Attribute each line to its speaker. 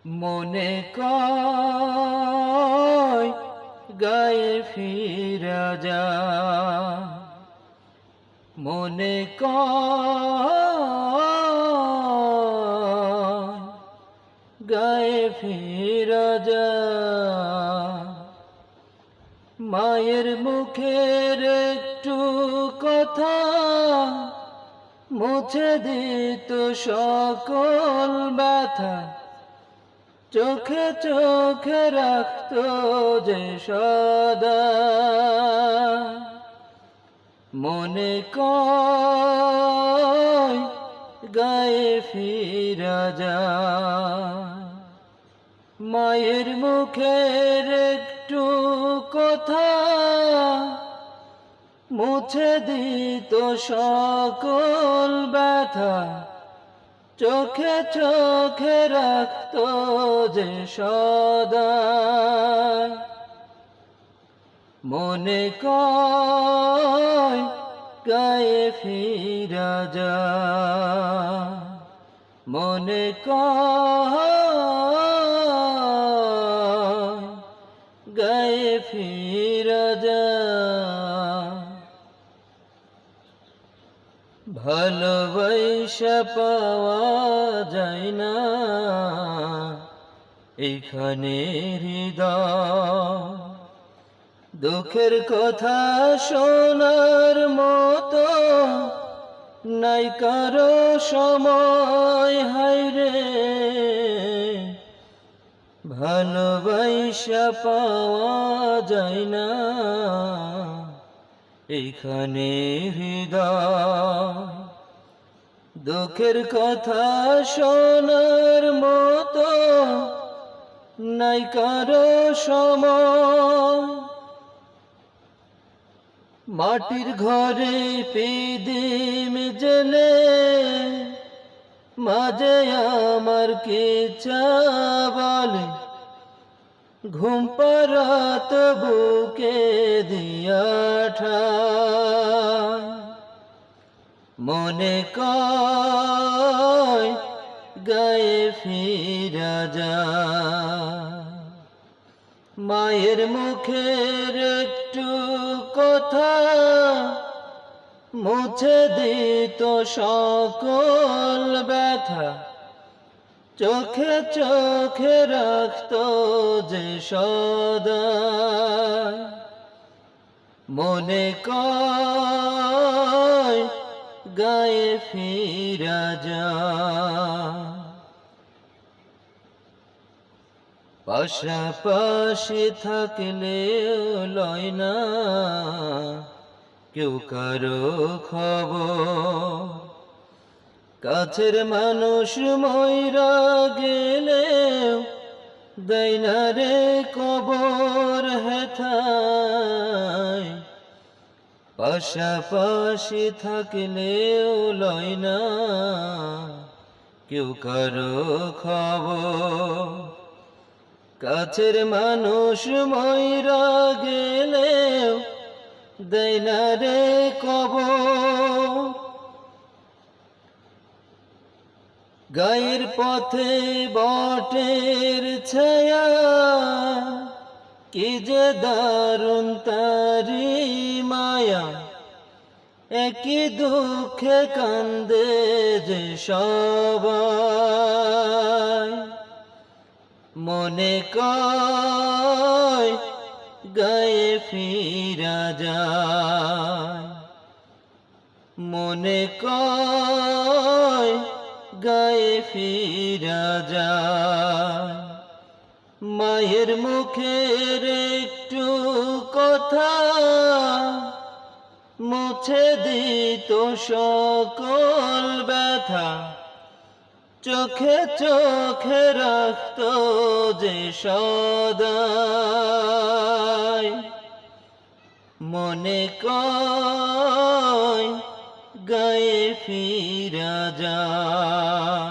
Speaker 1: মনে কয় গায়ে ফিরা যা, মনে কয় গায়ে ফিরা যা। মায়ের মুখের একটু কথা মুছে দিত সকল ব্যথা, চোখে চোখে রাখত যে সদা। মনে কয় গায়ে ফিরা যা, মায়ের মুখের একটু কথা মুছে দিত সকল ব্যথা, চোখে চোখে রাখত যে সদা। মনে কয় গায়ে ফিরা যা, মনে কয় গায়ে ফিরা যা। ভালোবাসা পাওয়া যায় না এখানে হৃদয়, দুঃখের কথা শোনার মতো নাই কারো সময়। হায়রে ভালোবাসা পাওয়া যায় না এখানে হৃদয়, দুঃখের কথা শোনার মতো নাই কারো সময়। মাটির ঘরে পিদিম জেলে মাঝে আমার কি চা বলে, ঘুম পাড়াত বুকে দিয়া ঠায়। মনে কয় গায়ে ফিরা যা, মায়ের মুখের একটু কথা মুছে দিত সকল ব্যথা, চোখে চোখে রাখত যে সদা। মনে কয় গায়ে ফিরা যা, পাশাপাশি থাকলেও লয় না কেউ কারো খবর, কাছের মানুষ মইরা গেলেও দেয় না রে কবর হেথায়। পাশাপাশি থাকলেও লয় না কেউ কারো খবর, কাছের মানুষ মইরা গেলেও দেয় না রে কবর। গায়ের পথে বটের ছায়া কি যে দারুণ তারি মায়া, একই দুঃখে কান্দে যে সবাই। মনে কয় গায়ে ফিরা যায়, মনে কয় গায়ে ফিরা যায়। মায়ের মুখের একটু কথা মুছে দিত সকল ব্যথা, চোখে চোখে রাখত যে সদাই। মনে কয় গায়ে ফিরা যায়।